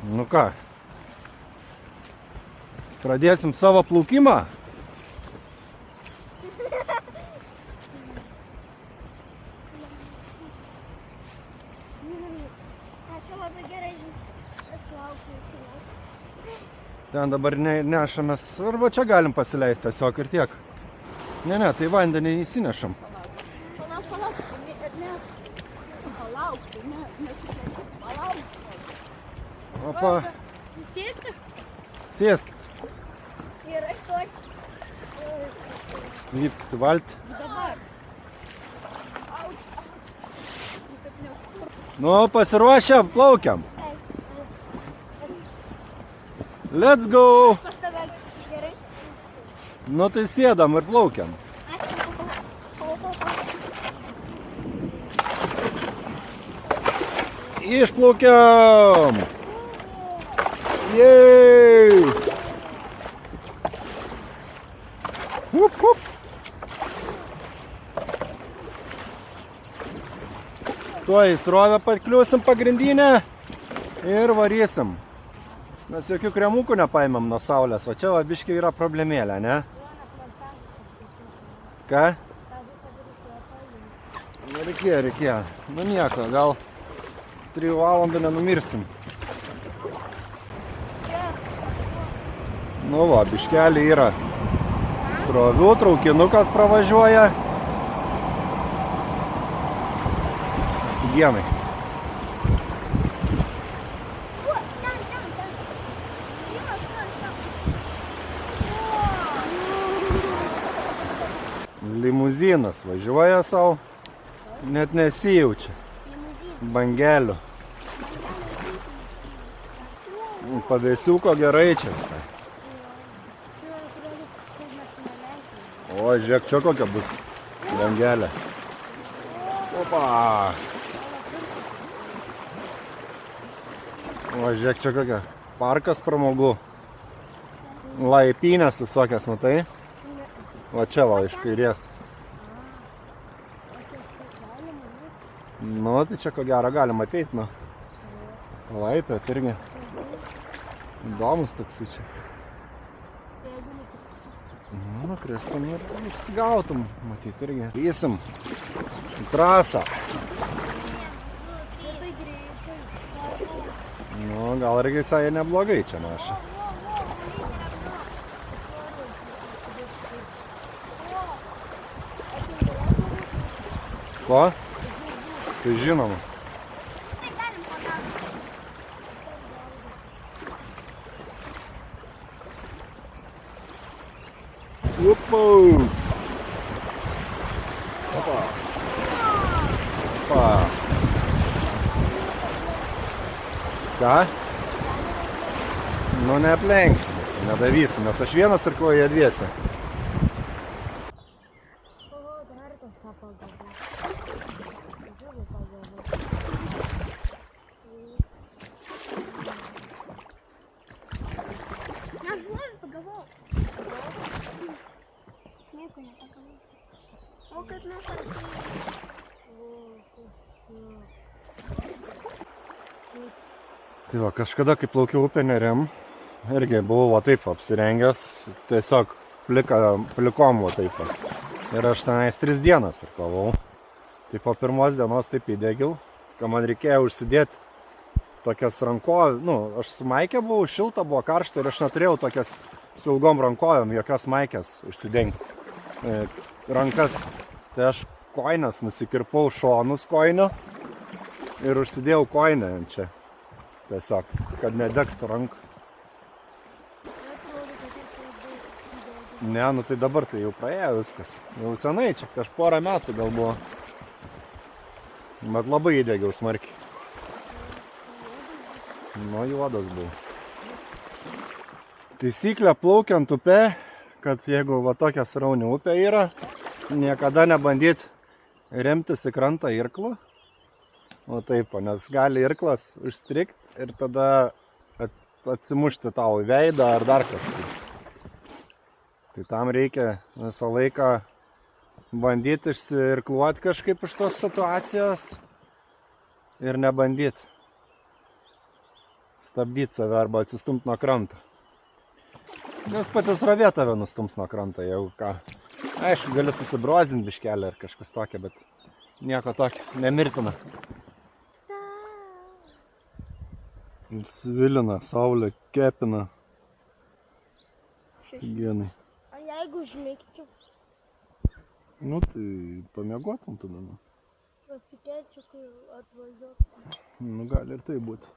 Nu ką, pradėsim savo plaukimą. Ačiū labai gerai, aš laukiu. Ten dabar nešamės, arba čia galim pasileisti tiesiog ir tiek. Ne, tai vandenį įsinešam. Opa. Sėsti? Sėskit. Ir aš tuoj. Lipkit į valtį. Dabar. Nu, pasiruošę, plaukiam. Let's go. Pas tave gerai? Nu, tai sėdam ir plaukiam. Išplaukiam. Jej! Hup, hup. Tuoj į srovę pakliuosim pagrindinę ir varysim. Mes jokių kremukų nepaimam nuo saulės, o čia biškai yra problemėlė, ne? Ką? Reikėjo. Nu nieko, gal 3 valandų nenumirsim. Nu va, biškelį yra srovių, traukinukas pravažiuoja. Genai. Limuzinas važiuoja savo, net nesijaučia. Bangelių. Pavėsiuko gerai čia visai. O, žiūrėk, čia kokia bus bangelė. Opa! O, žiūrėk, čia kokia parkas pramogų. Laipynės visokias, matai? Va čia va, iš kairės. Nu, tai čia ko gero galima ateiti, nu. Laipėt irgi. Įdomus toksai čia. Nu, kristam ir išsigautum, matyt irgi. Vysim į trasą. Nu, gal irgi visai neblogai čia neša. Ko? Tai žinoma. Upau! Opa! Opa! Ką? Nu, neaplenksim, nedavysim, nes aš vienas ir ko jie dviese. Tai va, kažkada, kai plaukiau upę Nerim, irgi buvau va taip apsirengęs, tiesiog plikom va taip. Ir aš tenais 3 dienas ir kovau. Tai po pirmos dienos taip įdegiau, kad man reikėjo užsidėti tokias rankovės, nu, aš su maikė buvau, šilta buvo, karšta ir aš neturėjau tokias su ilgom rankovėm, jokios maikės užsidengti rankas. Tai aš koines nusikirpau šonus koinių ir užsidėjau koinę čia. Tiesiog, kad nedegtų rankas. Ne, nu tai dabar tai jau praėjo viskas. Jau senai, čia prieš porą metų gal buvo. Bet labai įdegiau smarkiai. Nu, juodas buvo. Taisyklė plaukiant upe, kad jeigu va tokia srauni upė yra, niekada nebandyt remtis į krantą irklu. O taip, nes gali irklas užstrigti ir tada atsimušti tau į veidą ar dar kažkaip. Tai tam reikia visą laiką bandyti išsirkluoti kažkaip iš tos situacijos ir nebandyti stabdyti save arba atsistumti nuo kranto. Nes pati srovė tave nustums nuo kranto, jeigu ką. Aišku, gali susibrozinti biškelį ar kažkas tokia, bet nieko tokio, nemirtina. Svilina, saulė, kepina. Genai. O jeigu užmigčiau, Nu, tai pamiegotum tada. Nu. atsikelčiau, kai atvažiuotum. Nu, gali ir tai būti.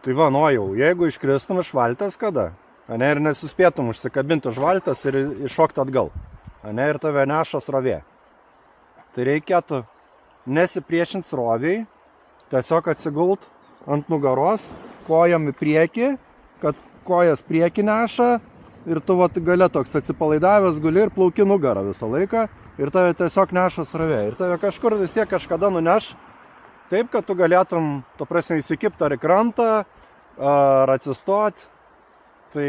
Tai va, jau, jeigu iškristum iš valties kada, ane, ir nesuspėtum užsikabinti už valties ir iššokti atgal, ane, ir tave neša srovė. Tai reikėtų nesipriešinti sroviai, tiesiog atsigult ant nugaros, kojam į priekį, kad kojas priekį neša ir tu va, gale toks atsipalaidavęs guli ir plauki nugarą visą laiką ir tave tiesiog neša srovė. Ir tave kažkur vis tiek kažkada nuneš taip, kad tu galėtum, to prasme, įsikipti ar į krantą, ar atsistoti. Tai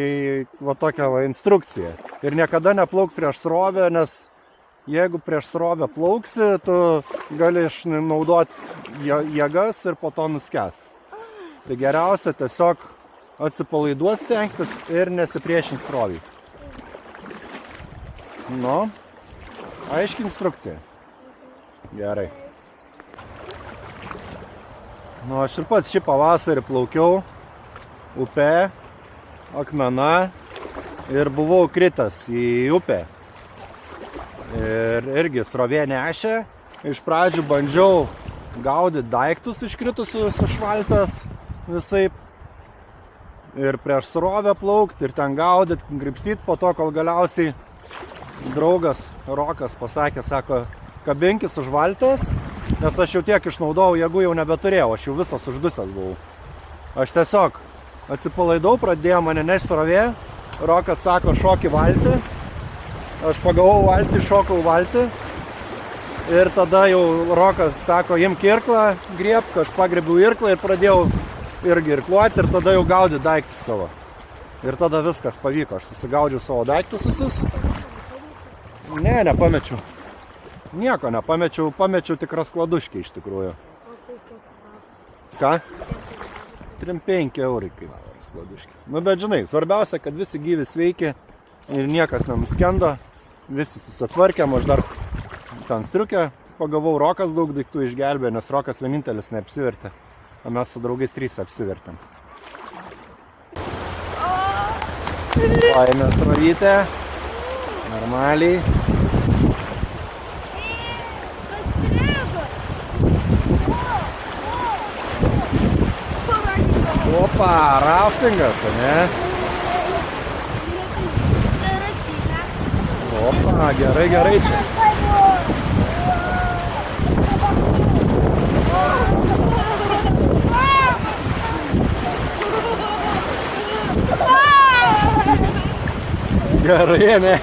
va tokia va instrukcija. Ir niekada neplauk prieš srovę, nes jeigu prieš srovę plauksi, tu gali išnaudoti jėgas ir po to nuskęsti. Tai geriausia tiesiog atsipalaiduoti stengtis ir nesipriešinti sroviai. Nu, aiški instrukcija. Gerai. Nu, aš ir pats šį pavasarį plaukiau upe, akmena ir buvau kritęs į upę. Ir irgi srovė nešė. Iš pradžių bandžiau gaudyti daiktus iškritusius iš valties visaip. Ir prieš srovę plaukti, ir ten gaudyti, gripstyti, po to, kol galiausiai draugas Rokas pasakė, sako, kabinkis už valties, nes aš jau tiek išnaudojau, jeigu jau nebeturėjau, aš jau visas uždusęs buvau. Aš tiesiog atsipalaidau, pradėjo mane nešti srovė, Rokas sako, šok į valtį, aš pagavau valtį, šokau valtį ir tada jau Rokas sako, imk irklą, griebk, aš pagrebiau irklą ir pradėjau irgi irkluoti ir tada jau gaudyti daiktus savo. Ir tada viskas pavyko, aš susigaudžiau savo daiktus visus. Ne, nepamečiau. Nieko nepamečiau, pamečiau tik raskladuškį iš tikrųjų. Ką? 3-5 eurai kainavo raskladuškį. Nu, bet žinai, svarbiausia, kad visi gyvi sveiki ir niekas nenuskendo. Visi susitvarkėm, aš dar ten striukę pagavau, Rokas daug daiktų išgelbė, nes Rokas vienintelis neapsivertė. O mes su draugais 3 apsivertėm. Paėmė srovytę. Normaliai. Opa, raftingas, ne? Opa, gerai, gerai čia. Gerai, ne?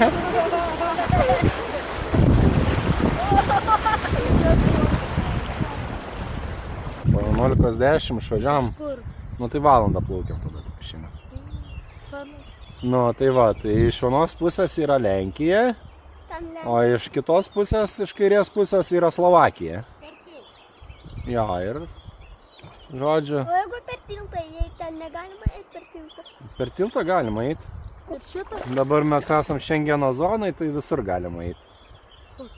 Po 11:10 išvažiavom. Kur? Nu tai valandą plaukiam tada šiandien. Nu tai va, tai iš vienos pusės yra Lenkija, o iš kitos pusės, iš kairės pusės yra Slovakija. Jo, ir žodžiu. O jeigu per tiltą, jei ten negalima eiti per tiltą? Per tiltą galima eiti. Per šitą? Dabar mes esam Šengeno zonai, tai visur galima eiti.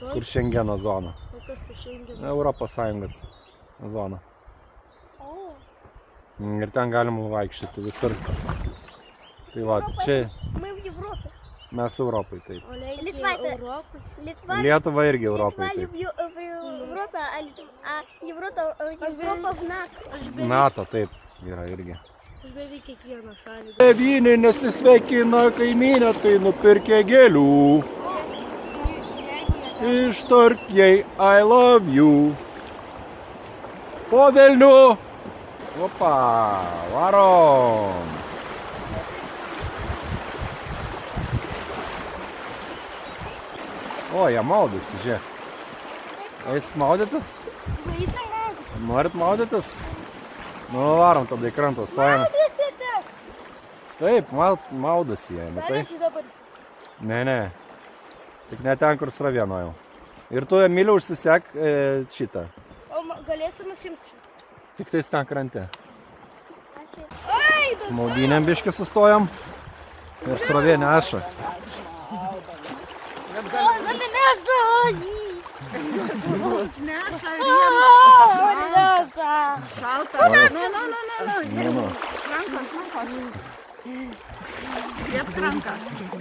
Kur Šengeno zona? O kas tai Šengeno? Europos Sąjungos zona. O. Ir ten galima vaikščioti visur. Tai va, čia Мы в Европе. mes Europai, taip. O Литва Европа. Литва. Lietuva irgi Europai, Литва taip. в Европе, а Европа в НАТО. NATO, taip, yra irgi. Aš beveik kiekvieną šalį. Devyni nesisveikina kaimynė, tai nupirkė gėlių. Ištark jai I love you. Po velnių. Opa, varom. O, jie maudosi, žiūrėk. Eisit maudytis? Norit maudytis? Nu, varom tada į krantą, stojam. Taip, maudosi jie, matai? Ne. Tik ne ten, kur srovė nuėjau. Ir tu, Emilė, užsisek šitą. O galėsiu nusimti? Tik tais ten krante. Ai, Maudynėm biškį sustojom. Ir srovė neša. Šalta. Nu. Rankos. Griebk ranką,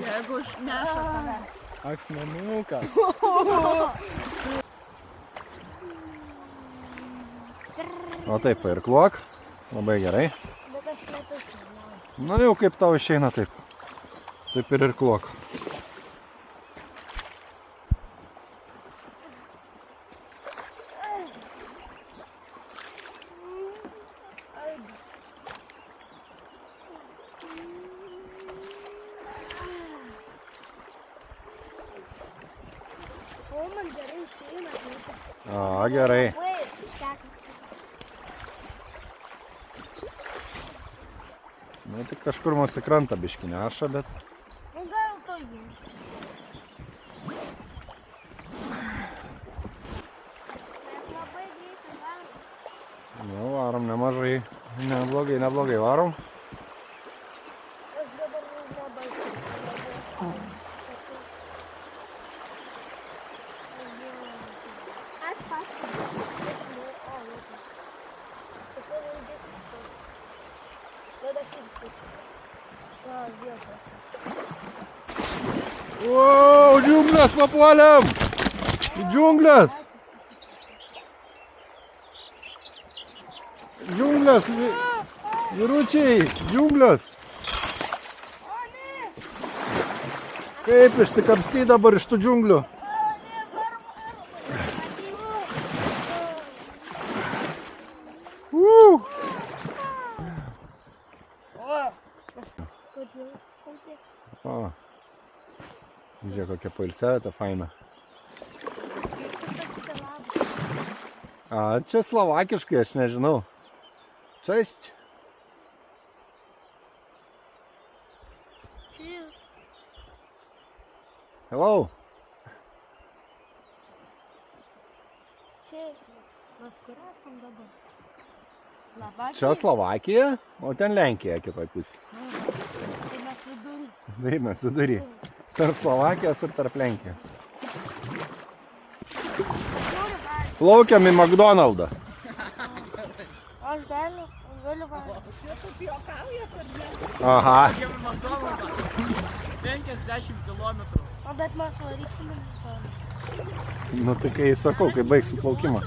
jeigu neša tave. Akmenukas. O taip, pairkluok. Labai gerai. bet aš nepasimenu. Na jau kaip tau išeina taip. Taip ir irkluok. O, man gerai išeina. O, gerai. Oi, sekasi. Nu, tik kažkur mūsų krantą biškį neša, bet... Nu, gal to jų. Bet labai greitai varom. Nu, varom nemažai. Neblogai varom. Aš dabar labai. Aš paskui. O, džiunglės papuolėm! Į džiunglės! Džiunglės! Vyručiai! Džiunglės! Kaip išsikapstai dabar iš tų džiunglių? O, žiūrėk, kokia pailsėvietė faina. A, čia slovakiškai, aš nežinau. Cześć. Hello. Mes kur esam dabar? Čia Slovakija, o ten Lenkija kitoj pusė. Tai mes vidurį. Tai mes vidury. Tarp Slovakijos ir tarp Lenkijos. Plaukiam į McDonald'ą. Aš galiu valgyti. Aha. 50 kilometrų. O bet mes varysim į McDonald's. Nu tai kai sakau, kai baigsim plaukimą.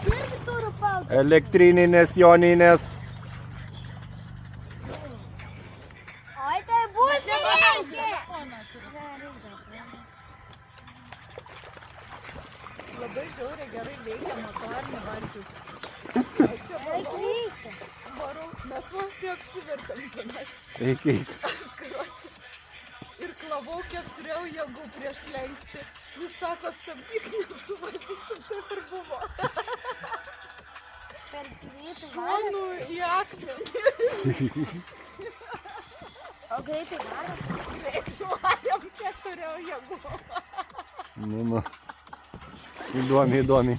Irgi turiu paltą. Elektrininės, joninės. Oi, tai bus reikia. Labai žiauriai gerai veikia motorinė valtis. Reikia. Varau, mes vos tiek apsivertėm tenais. Reikia. Aš karočiui. Ir klavau, kiek turėjau jėgų prieš lenkstį. Jis sako, stabdyk, nesuvaldysim, taip ir buvo. Per greitai varom. Šonu į akmenį. O greitai varom. Greitai varėm, kiek turėjau jėgų. Nu. Įdomiai.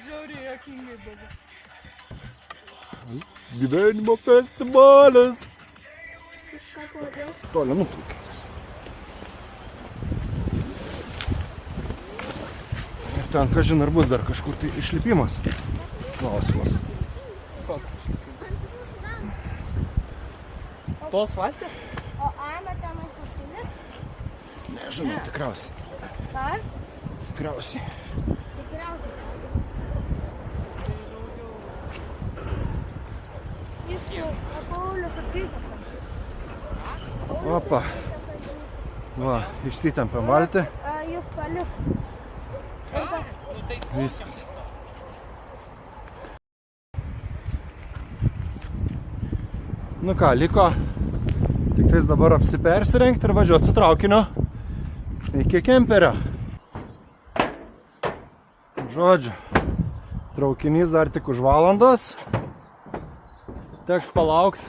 Žiauriai juokingai buvo. Gyvenimo festivalis. Kažką kodėl. Toliau nuplaukia. Ir ten, kažin, ar bus dar kažkur tai išlipimas. Klausimas. Tos valtės? O Ana tenai pasiliks? Nežinau, tikriausiai. Ar? Tikriausiai. Tikriausiai. Jis jau Paulius atvykas. Opa. Va, išsitempiam valtį. Jūs palik. Viskas. Nu ką, liko tik tais dabar apsipersirengti ir važiuoti su traukiniu iki kemperio. Žodžiu, traukinys dar tik už valandos. Teks palaukti.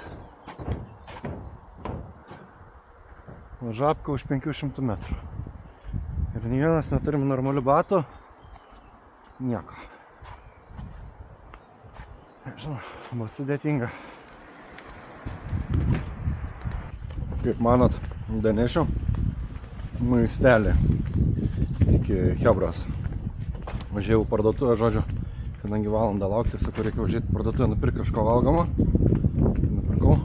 Žabka už 500 metrų. Ir nei vienas neturim normalių batų. nieko. Nežinau, bus sudėtinga. Kaip manot, danešiu maistelį iki Hebros. Važiavau parduotuvę, žodžiu, kadangi valandą laukti, sakau, reikia užėti parduotuvę, nupirkti kažko valgomo. Nupirkau.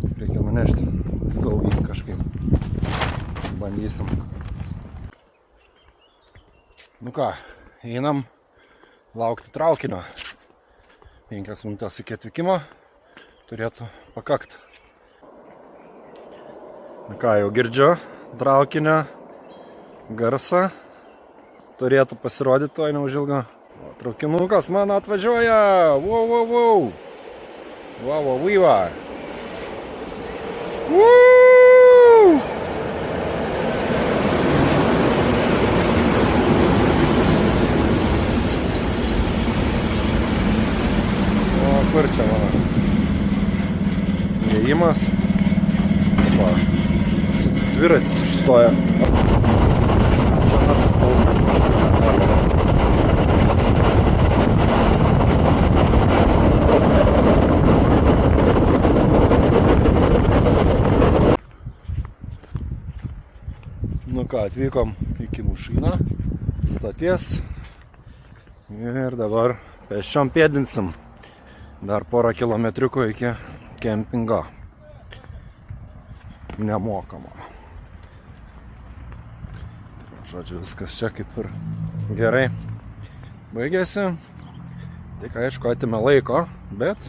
Tik reikia nunešti saugiai kažkaip. Bandysim. Nu ką, einam laukti traukinio. 5 minutės iki atvykimo turėtų pakakt. Nu ką, jau girdžiu traukinio garsą. Turėtų pasirodyti to neužilgo. Traukinukas man atvažiuoja! Wow, wow, wow! Wow, wow, vyva! Woo! O, kur čia mano? Įėjimas. Va. Dviratis išstoja. Čia nesupau. Nu ką, atvykom iki Mušyno stoties ir dabar pėsčiom pėdinsim dar porą kilometriukų iki kempingo nemokamo. Žodžiu, viskas čia kaip ir gerai baigėsi, tik aišku atėmė laiko, bet,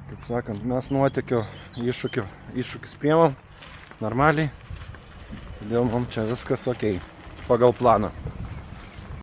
kaip sakant, mes nuotykių iššūkius priemam normaliai. Todėl mums čia viskas ok, pagal planą.